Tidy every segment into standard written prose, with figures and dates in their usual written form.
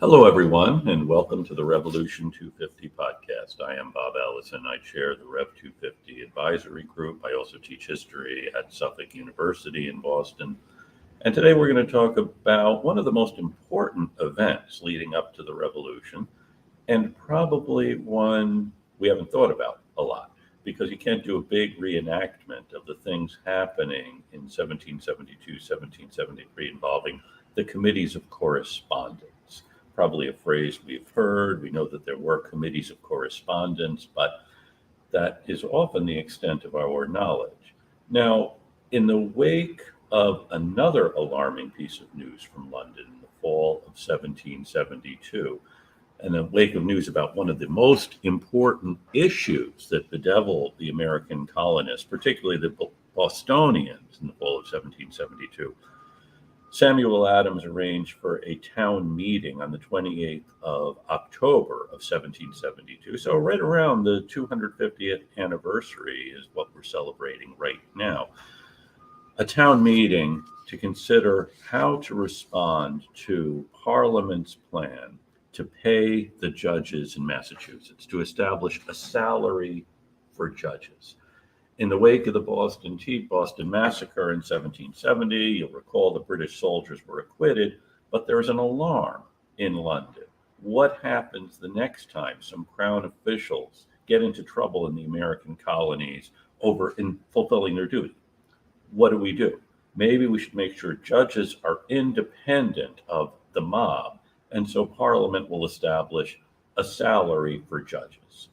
Hello, everyone, and welcome to the Revolution 250 podcast. I am Bob Allison. I chair the Rev 250 advisory group. I also teach history at Suffolk University in Boston. And today we're going to talk about one of the most important events leading up to the revolution, and probably one we haven't thought about a lot, because you can't do a big reenactment of the things happening in 1772, 1773 involving the committees of correspondence. Probably a phrase we've heard. We know that there were committees of correspondence, but that is often the extent of our knowledge. Now, in the wake of another alarming piece of news from London in the fall of 1772, in the wake of news about one of the most important issues that bedeviled the American colonists, particularly the Bostonians in the fall of 1772, Samuel Adams arranged for a town meeting on the 28th of October of 1772. So right around the 250th anniversary is what we're celebrating right now. A town meeting to consider how to respond to Parliament's plan to pay the judges in Massachusetts, to establish a salary for judges. In the wake of the Boston Massacre in 1770, you'll recall the British soldiers were acquitted, but there was an alarm in London. What happens the next time some Crown officials get into trouble in the American colonies over in fulfilling their duty? What do? Maybe we should make sure judges are independent of the mob, and so Parliament will establish a salary for judges.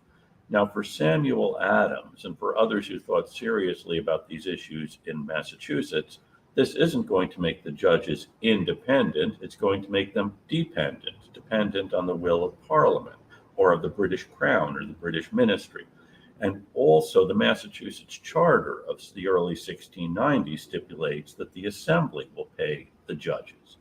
Now, for Samuel Adams and for others who thought seriously about these issues in Massachusetts, this isn't going to make the judges independent. It's going to make them dependent on the will of Parliament or of the British Crown or the British ministry. And also, the Massachusetts Charter of the early 1690s stipulates that the Assembly will pay the judges.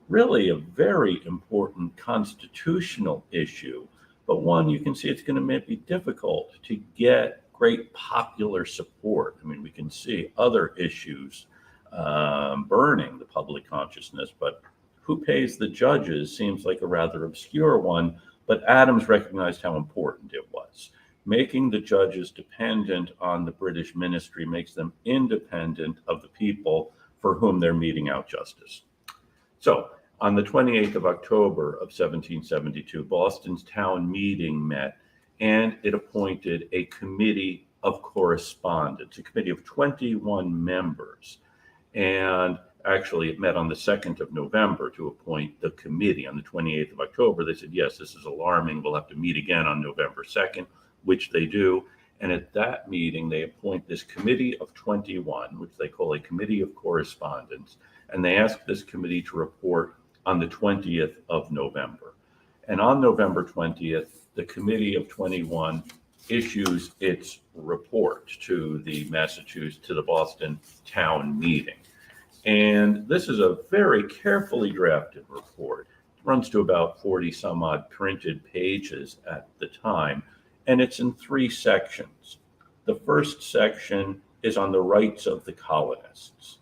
Really a very important constitutional issue, but one you can see it's going to be difficult to get great popular support. I mean, we can see other issues burning the public consciousness, but who pays the judges seems like a rather obscure one, but Adams recognized how important it was. Making the judges dependent on the British ministry makes them independent of the people for whom they're meting out justice. So, on the 28th of October of 1772, Boston's town meeting met, and it appointed a committee of correspondence, a committee of 21 members. And actually, it met on the 2nd of November to appoint the committee. On the 28th of October, they said, yes, this is alarming. We'll have to meet again on November 2nd, which they do. And at that meeting, they appoint this committee of 21, which they call a committee of correspondence. And they ask this committee to report on the 20th of November. And on November 20th, the Committee of 21 issues its report to the Boston town meeting. And this is a very carefully drafted report. It runs to about 40 some odd printed pages at the time, and it's in 3 sections. The first section is on the rights of the colonists.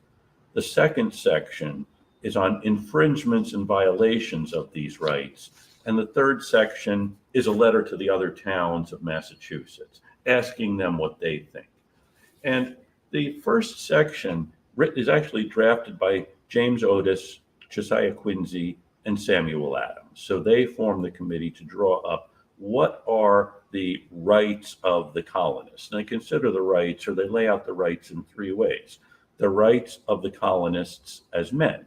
The second section is on infringements and violations of these rights. And the third section is a letter to the other towns of Massachusetts, asking them what they think. And the first section is actually drafted by James Otis, Josiah Quincy, and Samuel Adams. So they form the committee to draw up what are the rights of the colonists. And they consider the rights, or they lay out the rights in 3 ways. The rights of the colonists as men.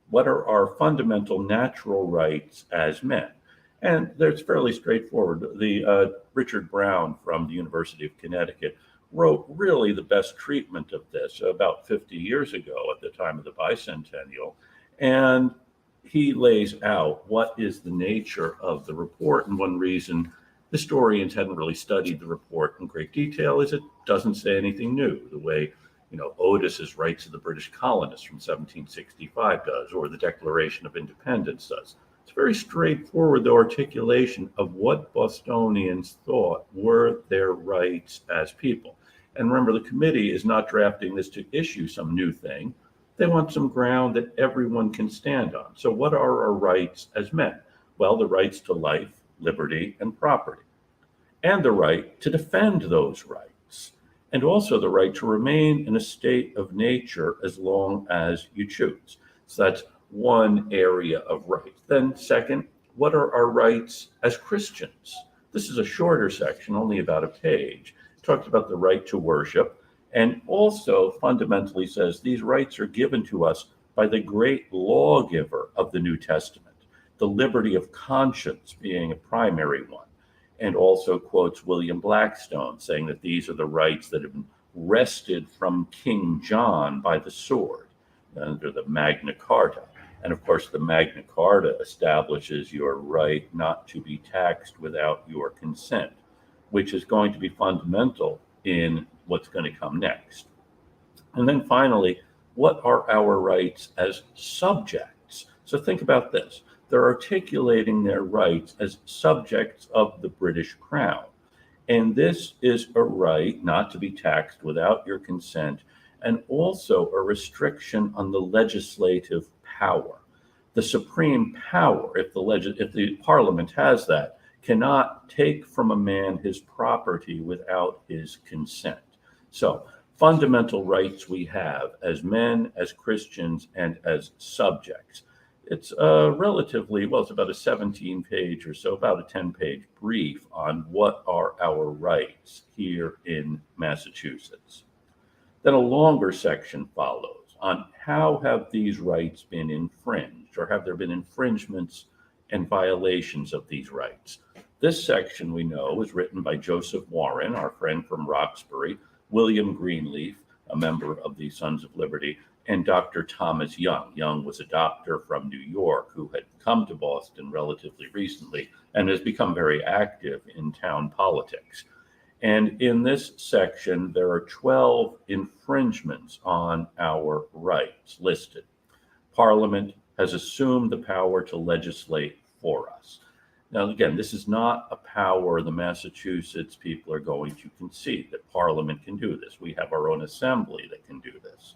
What are our fundamental natural rights as men? And it's fairly straightforward. The Richard Brown from the University of Connecticut wrote really the best treatment of this about 50 years ago at the time of the bicentennial. And he lays out what is the nature of the report. And one reason historians hadn't really studied the report in great detail is it doesn't say anything new, the way Otis's Rights of the British Colonists from 1765 does, or the Declaration of Independence does. It's very straightforward, the articulation of what Bostonians thought were their rights as people. And remember, the committee is not drafting this to issue some new thing. They want some ground that everyone can stand on. So what are our rights as men? Well, the rights to life, liberty, and property, and the right to defend those rights, and also the right to remain in a state of nature as long as you choose. So that's one area of rights. Then, second, what are our rights as Christians? This is a shorter section, only about a page. It talks about the right to worship, and also fundamentally says these rights are given to us by the great lawgiver of the New Testament, the liberty of conscience being a primary one, and also quotes William Blackstone, saying that these are the rights that have been wrested from King John by the sword under the Magna Carta. And of course, the Magna Carta establishes your right not to be taxed without your consent, which is going to be fundamental in what's going to come next. And then finally, what are our rights as subjects? So think about this. They're articulating their rights as subjects of the British Crown. And this is a right not to be taxed without your consent, and also a restriction on the legislative power. The supreme power, if the Parliament has that, cannot take from a man his property without his consent. So, fundamental rights we have as men, as Christians, and as subjects. It's relatively, well, it's about a 17-page or so, about a 10-page brief on what are our rights here in Massachusetts. Then a longer section follows on how have these rights been infringed, or have there been infringements and violations of these rights. This section, we know, was written by Joseph Warren, our friend from Roxbury, William Greenleaf, a member of the Sons of Liberty, and Dr. Thomas Young. Young was a doctor from New York who had come to Boston relatively recently and has become very active in town politics. And in this section, there are 12 infringements on our rights listed. Parliament has assumed the power to legislate for us. Now, again, this is not a power the Massachusetts people are going to concede, that Parliament can do this. We have our own assembly that can do this.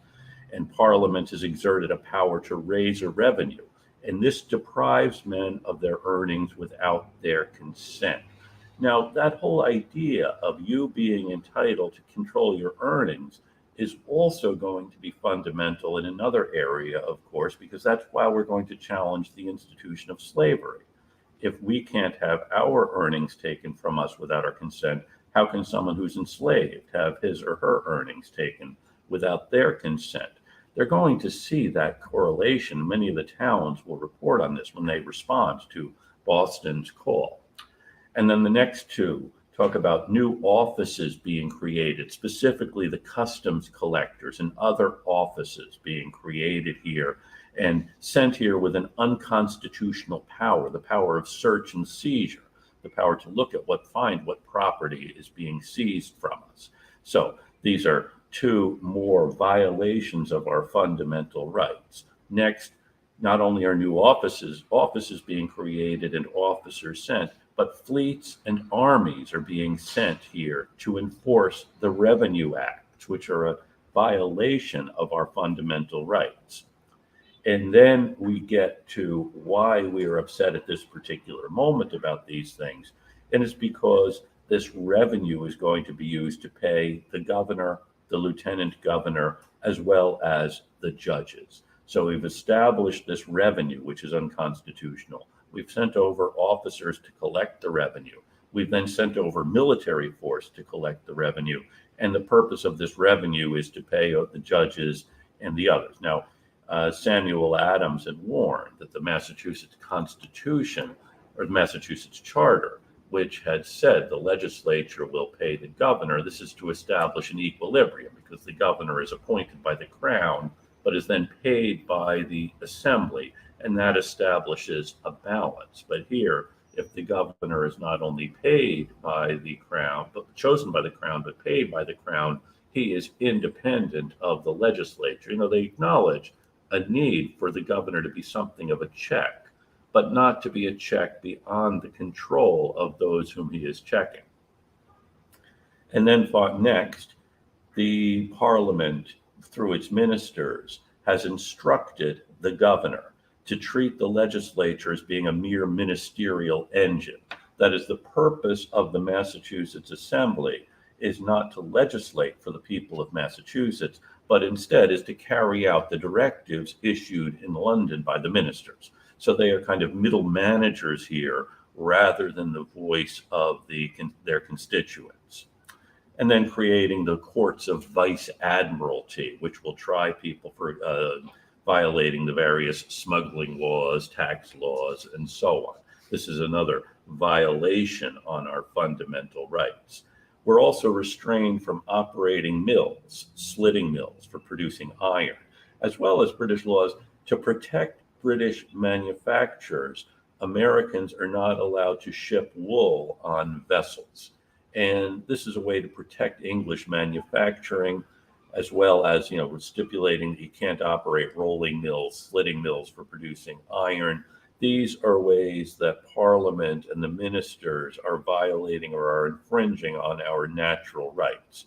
And Parliament has exerted a power to raise a revenue. And this deprives men of their earnings without their consent. Now, that whole idea of you being entitled to control your earnings is also going to be fundamental in another area, of course, because that's why we're going to challenge the institution of slavery. If we can't have our earnings taken from us without our consent, how can someone who's enslaved have his or her earnings taken without their consent? They're going to see that correlation. Many of the towns will report on this when they respond to Boston's call. And then the next two talk about new offices being created, specifically the customs collectors and other offices being created here and sent here with an unconstitutional power, the power of search and seizure, the power to look at find what property is being seized from us. So these are two more violations of our fundamental rights. Next, not only are new offices being created and officers sent, but fleets and armies are being sent here to enforce the Revenue Acts, which are a violation of our fundamental rights. And then we get to why we are upset at this particular moment about these things. And it's because this revenue is going to be used to pay the governor, the lieutenant governor, as well as the judges. So we've established this revenue, which is unconstitutional. We've sent over officers to collect the revenue. We've then sent over military force to collect the revenue. And the purpose of this revenue is to pay the judges and the others. Now, Samuel Adams had warned that the Massachusetts Constitution, or the Massachusetts Charter, which had said the legislature will pay the governor, this is to establish an equilibrium because the governor is appointed by the crown, but is then paid by the assembly, and that establishes a balance. But here, if the governor is not only paid by the crown, but chosen by the crown, but paid by the crown, he is independent of the legislature. You know, they acknowledge a need for the governor to be something of a check, but not to be a check beyond the control of those whom he is checking. And then next, the Parliament, through its ministers, has instructed the governor to treat the legislature as being a mere ministerial engine. That is, the purpose of the Massachusetts Assembly is not to legislate for the people of Massachusetts, but instead is to carry out the directives issued in London by the ministers. So they are kind of middle managers here rather than the voice of their constituents. And then creating the courts of vice admiralty, which will try people for violating the various smuggling laws, tax laws, and so on. This is another violation on our fundamental rights. We're also restrained from operating mills, slitting mills for producing iron, as well as British laws to protect British manufacturers. Americans are not allowed to ship wool on vessels. And this is a way to protect English manufacturing, as well as, stipulating that you can't operate rolling mills, slitting mills for producing iron. These are ways that Parliament and the ministers are violating or are infringing on our natural rights.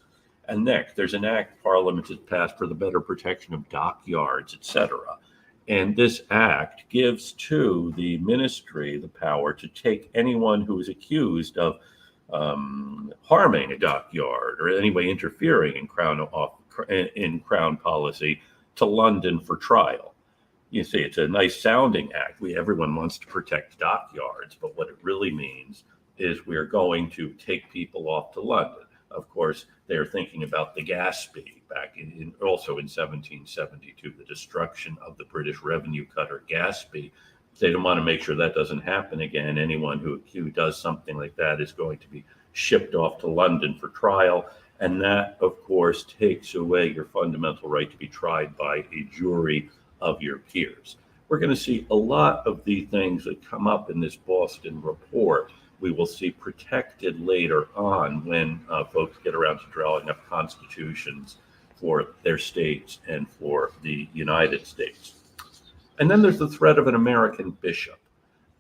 And next, there's an act Parliament has passed for the better protection of dockyards, etc. And this act gives to the ministry the power to take anyone who is accused of harming a dockyard or anyway interfering in crown policy to London for trial. You see, it's a nice sounding act. Everyone wants to protect dockyards, but what it really means is we're going to take people off to London. Of course, they're thinking about the Gaspee back also in 1772, the destruction of the British revenue cutter Gaspee. They don't want to make sure that doesn't happen again. Anyone who does something like that is going to be shipped off to London for trial. And that, of course, takes away your fundamental right to be tried by a jury of your peers. We're going to see a lot of the things that come up in this Boston report. We will see protected later on when folks get around to drawing up constitutions for their states and for the United States. And then there's the threat of an American bishop.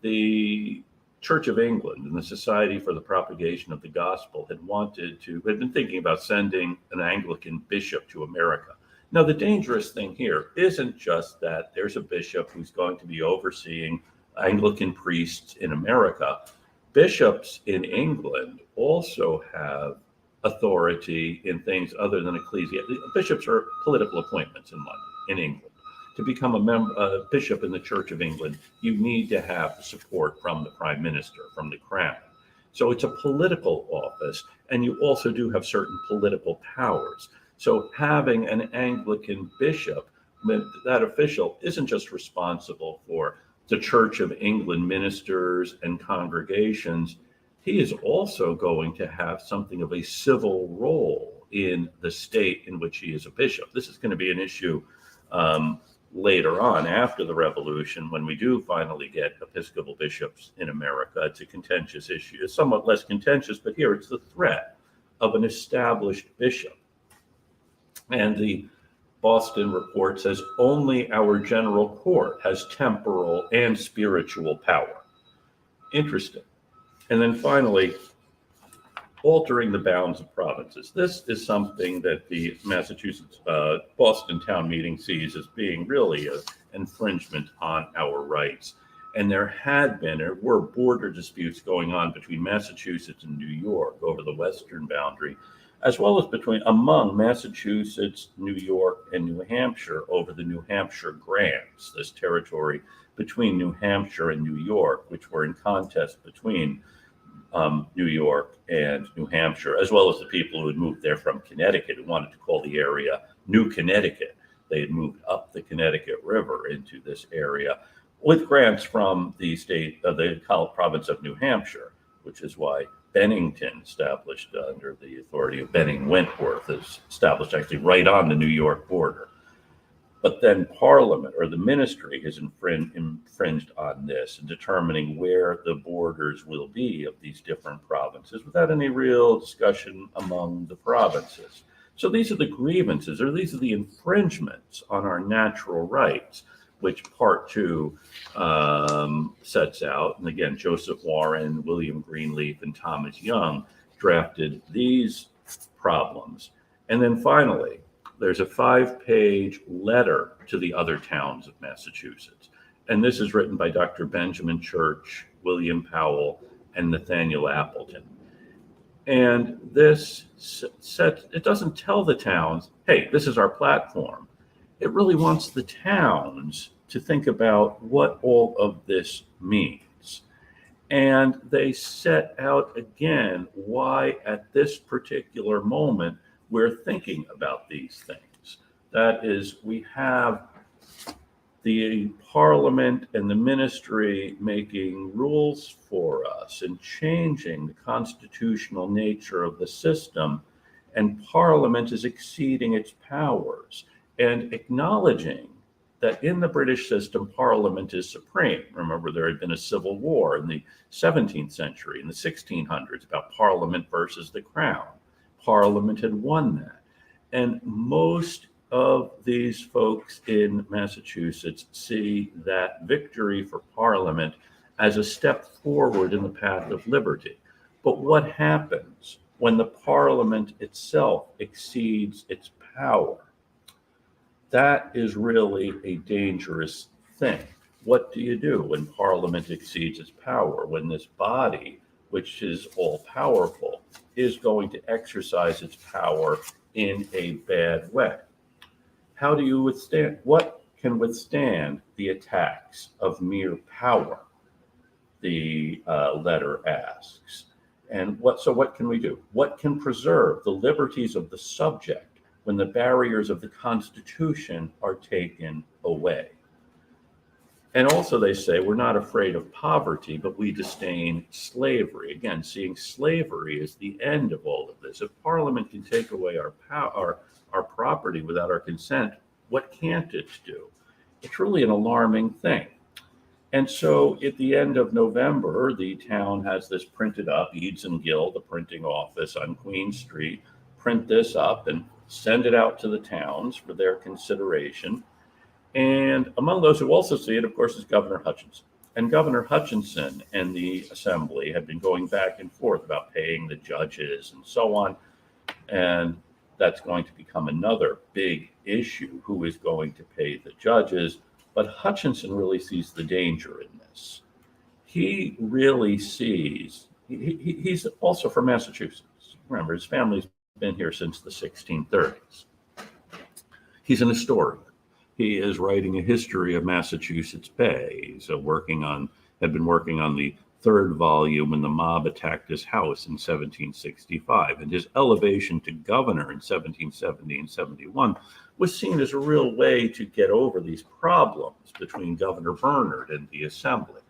The Church of England and the Society for the Propagation of the Gospel had been thinking about sending an Anglican bishop to America. Now, the dangerous thing here isn't just that there's a bishop who's going to be overseeing Anglican priests in America. Bishops in England also have authority in things other than ecclesiastical. Bishops are political appointments in London, in England. To become a bishop in the Church of England, you need to have support from the Prime Minister, from the Crown. So it's a political office, and you also do have certain political powers. So having an Anglican bishop, that official isn't just responsible for the Church of England ministers and congregations. He is also going to have something of a civil role in the state in which he is a bishop. This is going to be an issue later on after the Revolution, when we do finally get Episcopal bishops in America. It's a contentious issue. It's somewhat less contentious, but here it's the threat of an established bishop. And the Boston report says only our general court has temporal and spiritual power. Interesting. And then finally, altering the bounds of provinces. This is something that the Massachusetts Boston Town Meeting sees as being really an infringement on our rights. And there were border disputes going on between Massachusetts and New York over the western boundary, as well as among Massachusetts, New York, and New Hampshire over the New Hampshire grants, this territory between New Hampshire and New York, which were in contest between New York and New Hampshire, as well as the people who had moved there from Connecticut who wanted to call the area New Connecticut. They had moved up the Connecticut River into this area with grants from the province of New Hampshire, which is why Bennington, established under the authority of Benning Wentworth, is established actually right on the New York border. But then Parliament or the ministry has infringed on this in determining where the borders will be of these different provinces without any real discussion among the provinces. So these are the grievances, or these are the infringements on our natural rights, which Part 2 sets out. And again, Joseph Warren, William Greenleaf, and Thomas Young drafted these problems. And then finally, there's a 5-page letter to the other towns of Massachusetts. And this is written by Dr. Benjamin Church, William Powell, and Nathaniel Appleton. And this it doesn't tell the towns, hey, this is our platform. It really wants the towns to think about what all of this means. And they set out again why at this particular moment we're thinking about these things. That is, we have the Parliament and the ministry making rules for us and changing the constitutional nature of the system, and Parliament is exceeding its powers and acknowledging that in the British system, Parliament is supreme. Remember, there had been a civil war in the 17th century, in the 1600s, about Parliament versus the Crown. Parliament had won that. And most of these folks in Massachusetts see that victory for Parliament as a step forward in the path of liberty. But what happens when the Parliament itself exceeds its power? That is really a dangerous thing. What do you do when Parliament exceeds its power? When this body, which is all powerful, is going to exercise its power in a bad way? How do you withstand? What can withstand the attacks of mere power? The letter asks. And what can we do? What can preserve the liberties of the subject when the barriers of the Constitution are taken away? And also they say, we're not afraid of poverty, but we disdain slavery. Again, seeing slavery as the end of all of this. If Parliament can take away our power, our property without our consent, what can't it do? It's really an alarming thing. And so at the end of November, the town has this printed up, Eads and Gill, the printing office on Queen Street, print this up and send it out to the towns for their consideration. And among those who also see it, of course, is Governor Hutchinson. And Governor Hutchinson and the Assembly have been going back and forth about paying the judges and so on. And that's going to become another big issue, who is going to pay the judges. But Hutchinson really sees the danger in this. He really sees, he's also from Massachusetts. Remember, his family's been here since the 1630s. He's an historian. He is writing a history of Massachusetts Bay. He's had been working on the third volume when the mob attacked his house in 1765. And his elevation to governor in 1770 and 71 was seen as a real way to get over these problems between Governor Bernard and the Assembly.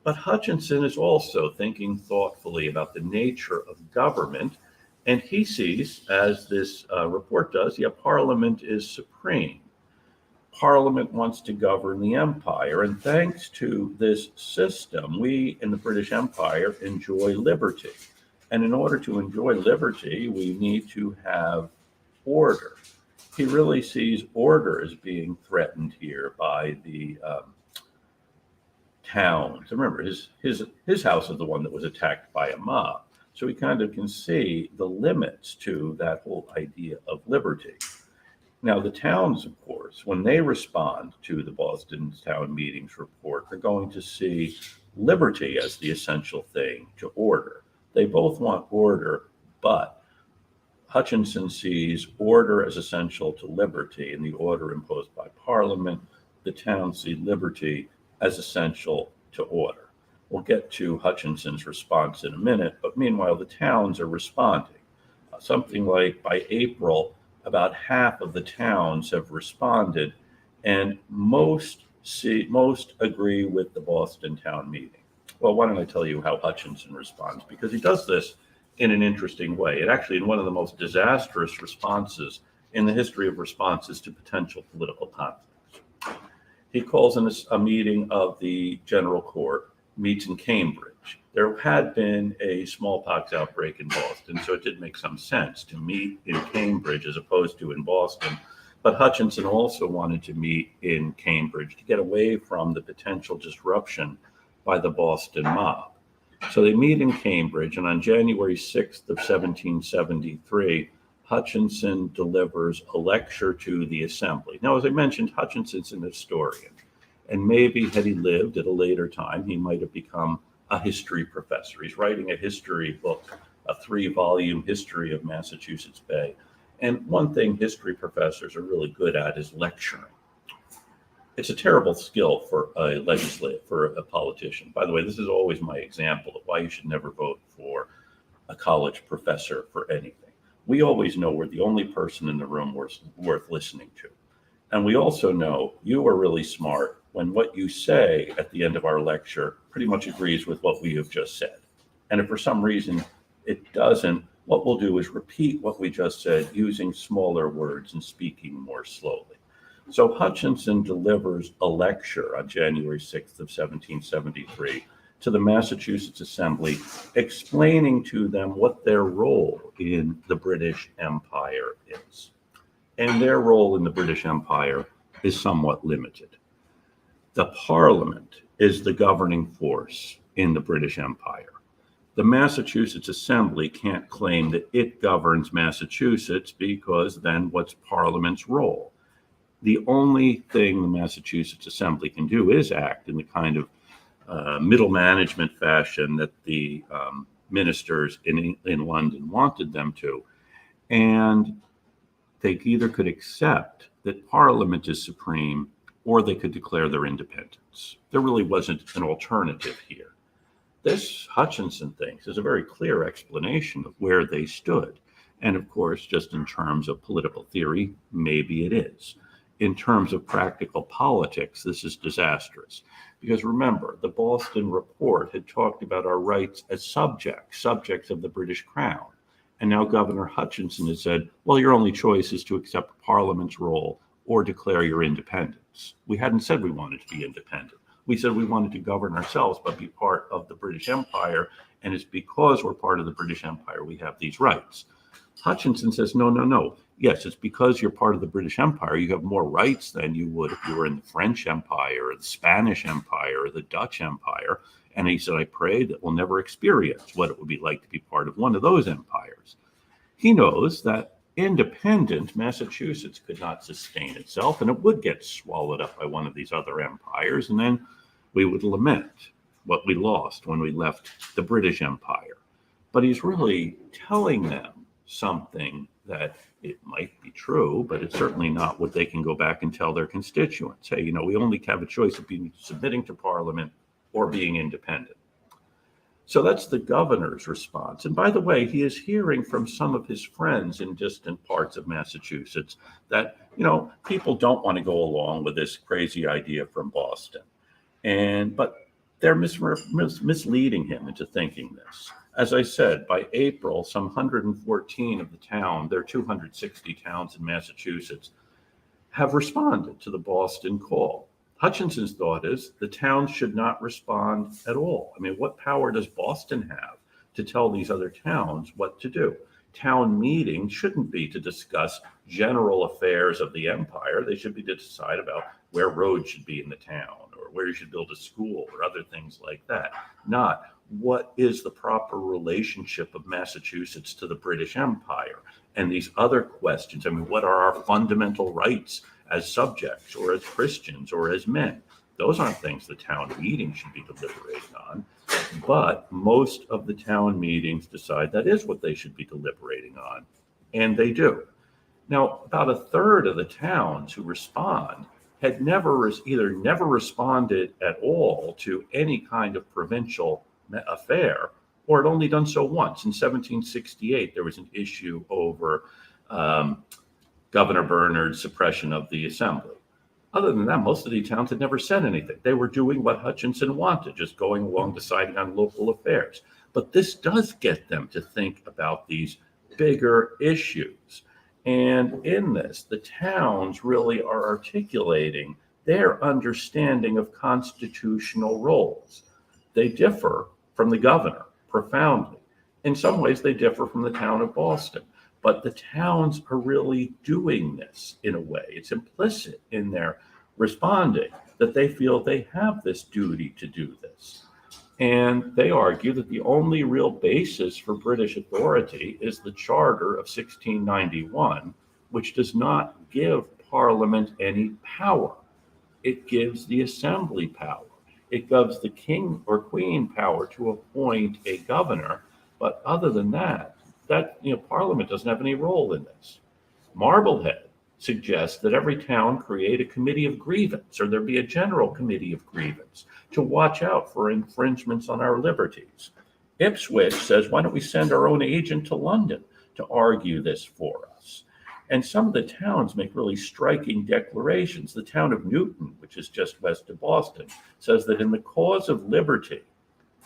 But Hutchinson is also thinking thoughtfully about the nature of government. And he sees, as this report does, Parliament is supreme. Parliament wants to govern the empire. And thanks to this system, we in the British Empire enjoy liberty. And in order to enjoy liberty, we need to have order. He really sees order as being threatened here by the towns. Remember, his house is the one that was attacked by a mob. So we kind of can see the limits to that whole idea of liberty. Now, the towns, of course, when they respond to the Boston Town Meeting's report, they're going to see liberty as the essential thing to order. They both want order, but Hutchinson sees order as essential to liberty and the order imposed by Parliament. The towns see liberty as essential to order. We'll get to Hutchinson's response in a minute, but meanwhile, the towns are responding. Something like by April, about half of the towns have responded, and most agree with the Boston Town Meeting. Well, why don't I tell you how Hutchinson responds? Because he does this in an interesting way, and actually in one of the most disastrous responses in the history of responses to potential political conflicts. He calls in a meeting of the General Court, meets in Cambridge. There had been a smallpox outbreak in Boston, so it did make some sense to meet in Cambridge as opposed to in Boston. But Hutchinson also wanted to meet in Cambridge to get away from the potential disruption by the Boston mob. So they meet in Cambridge, and on January 6th of 1773, Hutchinson delivers a lecture to the Assembly. Now, as I mentioned, Hutchinson's an historian, And maybe had he lived at a later time, he might have become a history professor. He's writing a history book, a 3-volume history of Massachusetts Bay. And one thing history professors are really good at is lecturing. It's a terrible skill for a politician. By the way, this is always my example of why you should never vote for a college professor for anything. We always know we're the only person in the room worth listening to. And we also know you are really smart when what you say at the end of our lecture pretty much agrees with what we have just said. And if for some reason it doesn't, what we'll do is repeat what we just said using smaller words and speaking more slowly. So Hutchinson delivers a lecture on January 6th of 1773 to the Massachusetts Assembly, explaining to them what their role in the British Empire is. And their role in the British Empire is somewhat limited. The Parliament is the governing force in the British Empire. The Massachusetts Assembly can't claim that it governs Massachusetts because then what's Parliament's role? The only thing the Massachusetts Assembly can do is act in the kind of middle management fashion that the ministers in London wanted them to. And they either could accept that Parliament is supreme or they could declare their independence. There really wasn't an alternative here. This, Hutchinson thinks, is a very clear explanation of where they stood. And of course, just in terms of political theory, maybe it is. In terms of practical politics, this is disastrous. Because remember, the Boston Report had talked about our rights as subjects of the British Crown. And now Governor Hutchinson has said, well, your only choice is to accept Parliament's role or declare your independence. We hadn't said we wanted to be independent. We said we wanted to govern ourselves, but be part of the British Empire. And it's because we're part of the British Empire we have these rights. Hutchinson says, no. Yes, it's because you're part of the British Empire. You have more rights than you would if you were in the French Empire or the Spanish Empire or the Dutch Empire. And he said, I pray that we'll never experience what it would be like to be part of one of those empires. He knows that independent Massachusetts could not sustain itself, and it would get swallowed up by one of these other empires. And then we would lament what we lost when we left the British Empire. But he's really telling them something that it might be true, but it's certainly not what they can go back and tell their constituents. Hey, we only have a choice of submitting to Parliament or being independent. So that's the governor's response. And by the way, he is hearing from some of his friends in distant parts of Massachusetts that, people don't want to go along with this crazy idea from Boston. But they're misleading him into thinking this. As I said, by April, some 114 of there are 260 towns in Massachusetts, have responded to the Boston call. Hutchinson's thought is the towns should not respond at all. I mean, what power does Boston have to tell these other towns what to do? Town meetings shouldn't be to discuss general affairs of the empire. They should be to decide about where roads should be in the town or where you should build a school or other things like that, not what is the proper relationship of Massachusetts to the British Empire and these other questions. I mean, what are our fundamental rights as subjects or as Christians or as men? Those aren't things the town meeting should be deliberating on. But most of the town meetings decide that is what they should be deliberating on, and they do. Now, about a third of the towns who respond had either never responded at all to any kind of provincial affair, or had only done so once. In 1768, there was an issue over Governor Bernard's suppression of the assembly. Other than that, most of the towns had never said anything. They were doing what Hutchinson wanted, just going along, deciding on local affairs. But this does get them to think about these bigger issues. And in this, the towns really are articulating their understanding of constitutional roles. They differ from the governor profoundly. In some ways, they differ from the town of Boston. But the towns are really doing this in a way. It's implicit in their responding that they feel they have this duty to do this. And they argue that the only real basis for British authority is the Charter of 1691, which does not give Parliament any power. It gives the assembly power. It gives the king or queen power to appoint a governor. But other than that, Parliament doesn't have any role in this. Marblehead suggests that every town create a committee of grievance, or there be a general committee of grievance to watch out for infringements on our liberties. Ipswich says, why don't we send our own agent to London to argue this for us? And some of the towns make really striking declarations. The town of Newton, which is just west of Boston, says that in the cause of liberty,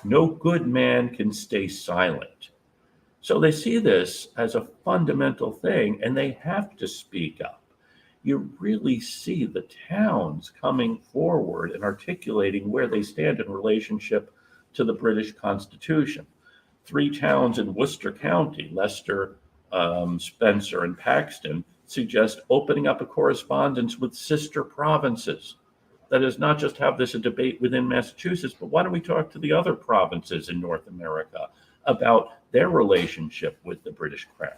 no good man can stay silent. So they see this as a fundamental thing, and they have to speak up. You really see the towns coming forward and articulating where they stand in relationship to the British Constitution. 3 towns in Worcester County, Leicester, Spencer, and Paxton, suggest opening up a correspondence with sister provinces. That is, not just have this a debate within Massachusetts, but why don't we talk to the other provinces in North America about their relationship with the British Crown?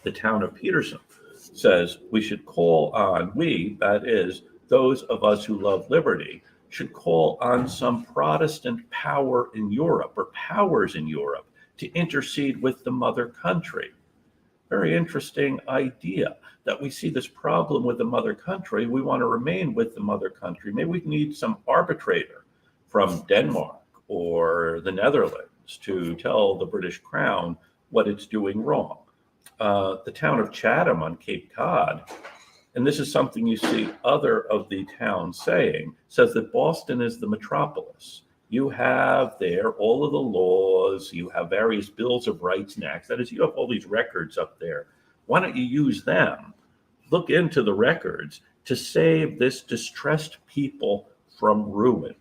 The town of Petersham says we should call on, that is, those of us who love liberty, should call on some Protestant power in Europe or powers in Europe to intercede with the mother country. Very interesting idea that we see this problem with the mother country. We want to remain with the mother country. Maybe we need some arbitrator from Denmark or the Netherlands to tell the British Crown what it's doing wrong. The town of Chatham on Cape Cod, and this is something you see other of the towns saying, says that Boston is the metropolis. You have there all of the laws, you have various bills of rights and acts. That is, you have all these records up there. Why don't you use them? Look into the records to save this distressed people from ruin.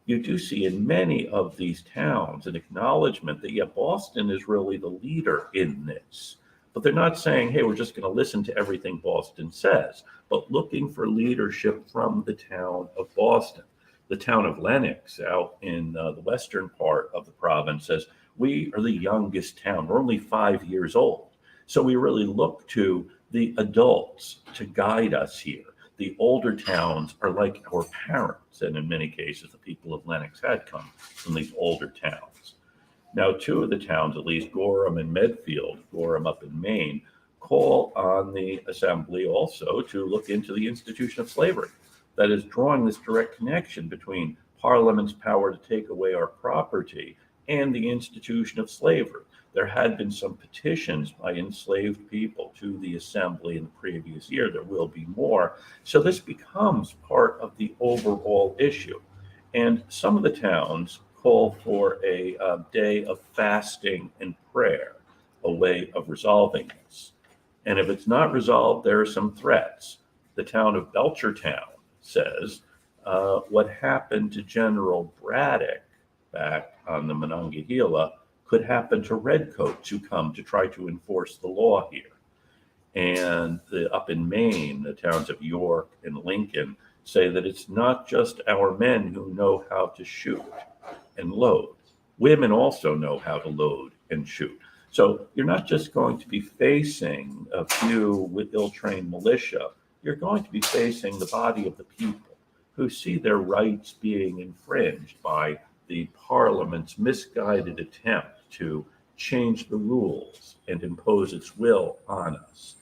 You do see in many of these towns an acknowledgement that, Boston is really the leader in this. But they're not saying, hey, we're just going to listen to everything Boston says, but looking for leadership from the town of Boston. The town of Lenox out in the western part of the province says, we are the youngest town. We're only 5 years old. So we really look to the adults to guide us here. The older towns are like our parents, and in many cases, the people of Lenox had come from these older towns. Now, 2 of the towns, at least Gorham and Medfield, Gorham up in Maine, call on the assembly also to look into the institution of slavery. That is, drawing this direct connection between Parliament's power to take away our property and the institution of slavery. There had been some petitions by enslaved people to the assembly in the previous year. There will be more. So this becomes part of the overall issue. And some of the towns call for a day of fasting and prayer, a way of resolving this. And if it's not resolved, there are some threats. The town of Belchertown says what happened to General Braddock back on the Monongahela could happen to redcoats who come to try to enforce the law here. And up in Maine, the towns of York and Lincoln say that it's not just our men who know how to shoot and load. Women also know how to load and shoot. So you're not just going to be facing a few with ill-trained militia. You're going to be facing the body of the people who see their rights being infringed by the Parliament's misguided attempt to change the rules and impose its will on us.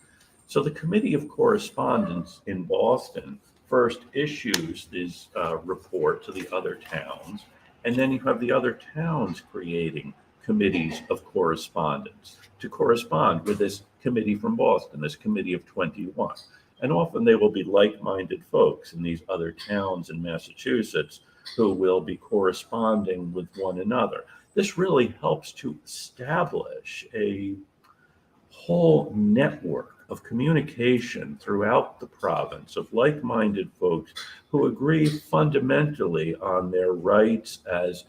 So the Committee of Correspondence in Boston first issues this report to the other towns, and then you have the other towns creating committees of correspondence to correspond with this committee from Boston, this committee of 21. And often they will be like-minded folks in these other towns in Massachusetts who will be corresponding with one another. This really helps to establish a whole network of communication throughout the province of like-minded folks who agree fundamentally on their rights as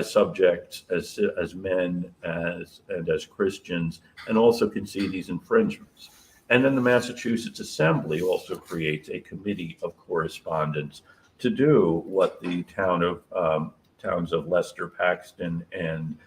subjects, as men, as Christians, and also can see these infringements. And then the Massachusetts Assembly also creates a committee of correspondence to do what the towns of Leicester, Paxton, and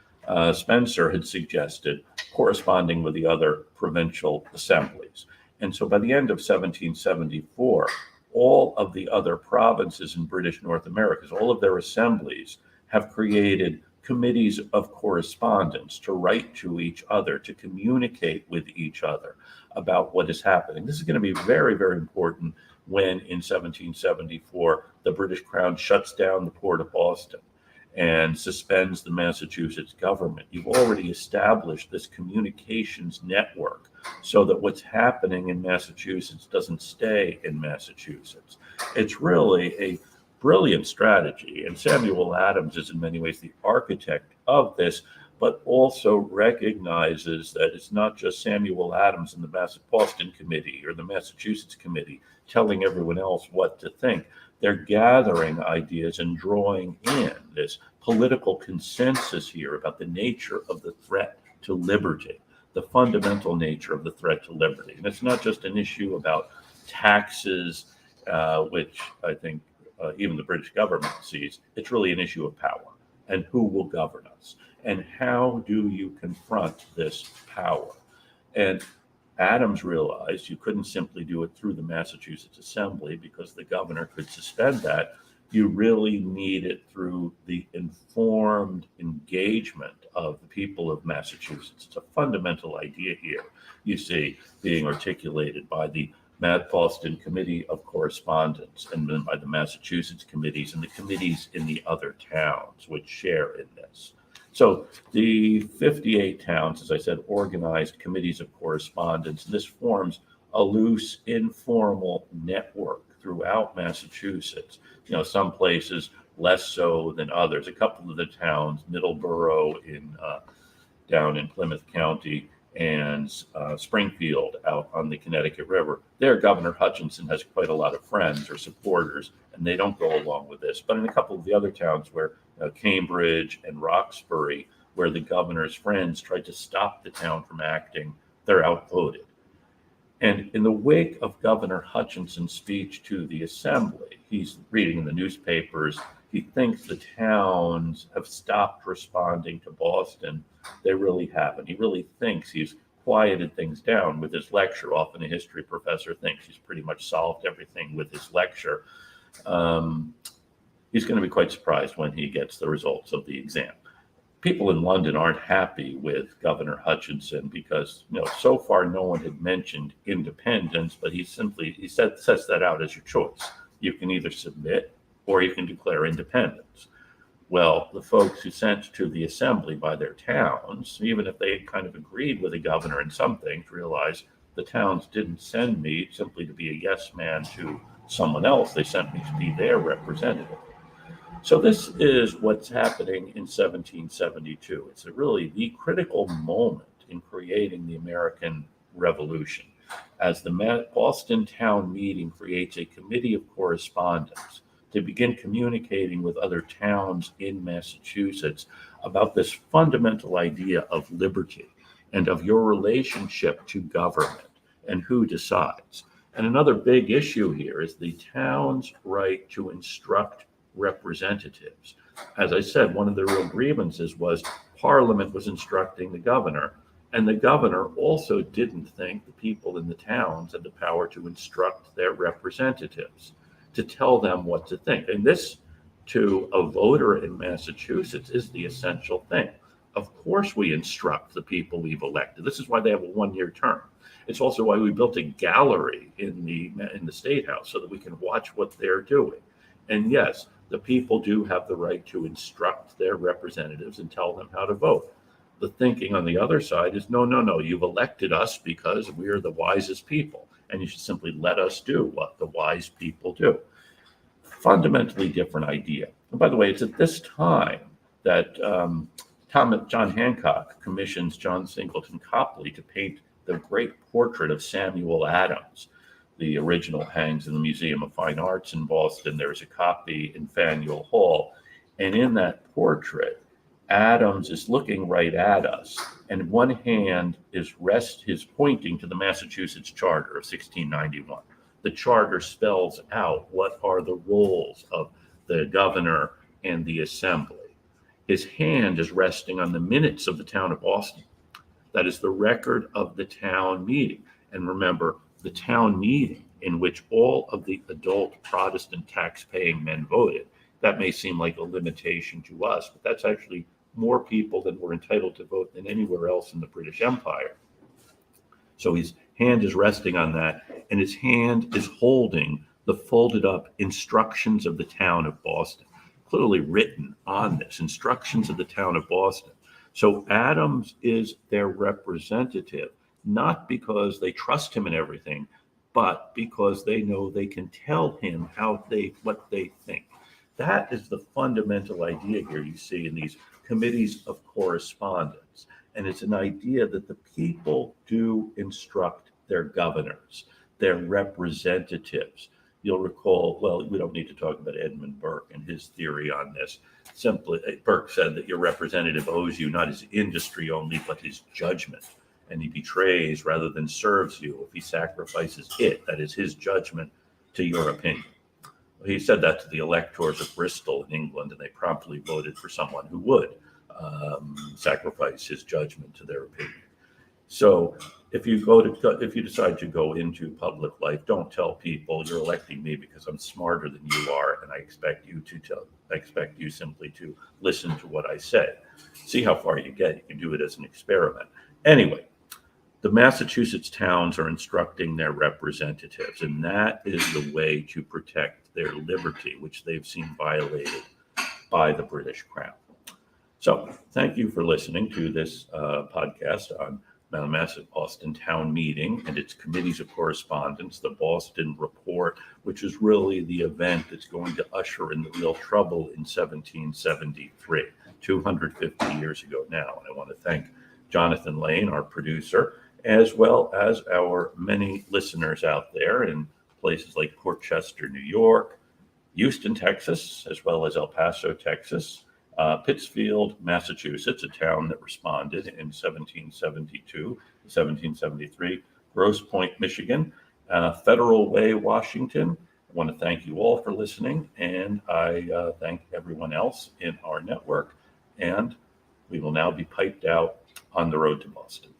Spencer had suggested, corresponding with the other provincial assemblies. And so by the end of 1774, all of the other provinces in British North America, all of their assemblies have created committees of correspondence to write to each other, to communicate with each other about what is happening. This is going to be very, very important when in 1774, the British Crown shuts down the port of Boston and suspends the Massachusetts government. You've already established this communications network so that what's happening in Massachusetts doesn't stay in Massachusetts. It's really a brilliant strategy, and Samuel Adams is in many ways the architect of this, but also recognizes that it's not just Samuel Adams and the Boston Committee or the Massachusetts Committee telling everyone else what to think. They're gathering ideas and drawing in this political consensus here about the nature of the threat to liberty, the fundamental nature of the threat to liberty. And it's not just an issue about taxes, which I think even the British government sees. It's really an issue of power and who will govern us. And how do you confront this power? And Adams realized you couldn't simply do it through the Massachusetts Assembly because the governor could suspend that. You really need it through the informed engagement of the people of Massachusetts. It's a fundamental idea here, you see, being articulated by the Boston Committee of Correspondence and then by the Massachusetts committees and the committees in the other towns which share in this. So the 58 towns, as I said, organized committees of correspondence. This forms a loose, informal network throughout Massachusetts. You know, some places less so than others. A couple of the towns, Middleborough down in Plymouth County and Springfield out on the Connecticut River, there Governor Hutchinson has quite a lot of friends or supporters, and they don't go along with this. But in a couple of the other towns where Cambridge and Roxbury, where the governor's friends tried to stop the town from acting, they're outvoted. And in the wake of Governor Hutchinson's speech to the assembly, he's reading in the newspapers, he thinks the towns have stopped responding to Boston. They really haven't. He really thinks he's quieted things down with his lecture. Often a history professor thinks he's pretty much solved everything with his lecture. He's going to be quite surprised when he gets the results of the exam. People in London aren't happy with Governor Hutchinson because, so far no one had mentioned independence, but he sets that out as your choice. You can either submit or you can declare independence. Well, the folks who sent to the assembly by their towns, even if they had kind of agreed with the governor in some things, realized the towns didn't send me simply to be a yes man to someone else. They sent me to be their representative. So this is what's happening in 1772. It's really the critical moment in creating the American Revolution, as the Boston Town Meeting creates a committee of correspondence to begin communicating with other towns in Massachusetts about this fundamental idea of liberty and of your relationship to government and who decides. And another big issue here is the town's right to instruct representatives. As I said, one of the real grievances was Parliament was instructing the governor, and the governor also didn't think the people in the towns had the power to instruct their representatives, to tell them what to think. And this, to a voter in Massachusetts, is the essential thing. Of course we instruct the people we've elected. This is why they have a one-year term. It's also why we built a gallery in the State House so that we can watch what they're doing. And yes, the people do have the right to instruct their representatives and tell them how to vote. The thinking on the other side is, no, you've elected us because we're the wisest people, and you should simply let us do what the wise people do. Fundamentally different idea. And by the way, it's at this time that John Hancock commissions John Singleton Copley to paint the great portrait of Samuel Adams. The original hangs in the Museum of Fine Arts in Boston. There's a copy in Faneuil Hall. And in that portrait, Adams is looking right at us, and one hand is pointing to the Massachusetts Charter of 1691. The charter spells out what are the roles of the governor and the assembly. His hand is resting on the minutes of the town of Boston. That is the record of the town meeting. And remember, the town meeting in which all of the adult Protestant tax-paying men voted. That may seem like a limitation to us, but that's actually more people than were entitled to vote than anywhere else in the British Empire. So his hand is resting on that, and his hand is holding the folded up instructions of the town of Boston, clearly written on this, instructions of the town of Boston. So Adams is their representative, not because they trust him in everything, but because they know they can tell him what they think. That is the fundamental idea here you see in these committees of correspondence. And it's an idea that the people do instruct their governors, their representatives. You'll recall, well, we don't need to talk about Edmund Burke and his theory on this. Simply, Burke said that your representative owes you not his industry only, but his judgment. And he betrays rather than serves you if he sacrifices it, that is his judgment, to your opinion. He said that to the electors of Bristol in England, and they promptly voted for someone who would sacrifice his judgment to their opinion. So if you decide to go into public life, don't tell people you're electing me because I'm smarter than you are, and I expect you simply to listen to what I say. See how far you get. You can do it as an experiment. Anyway, the Massachusetts towns are instructing their representatives, and that is the way to protect their liberty, which they've seen violated by the British Crown. So thank you for listening to this podcast on the massive Boston town meeting and its committees of correspondence, the Boston Report, which is really the event that's going to usher in the real trouble in 1773, 250 years ago now. And I want to thank Jonathan Lane, our producer, as well as our many listeners out there in places like Port Chester, New York, Houston, Texas, as well as El Paso, Texas, Pittsfield, Massachusetts, a town that responded in 1772, 1773, Grosse Pointe, Michigan, Federal Way, Washington. I want to thank you all for listening, and I thank everyone else in our network, and we will now be piped out on the road to Boston.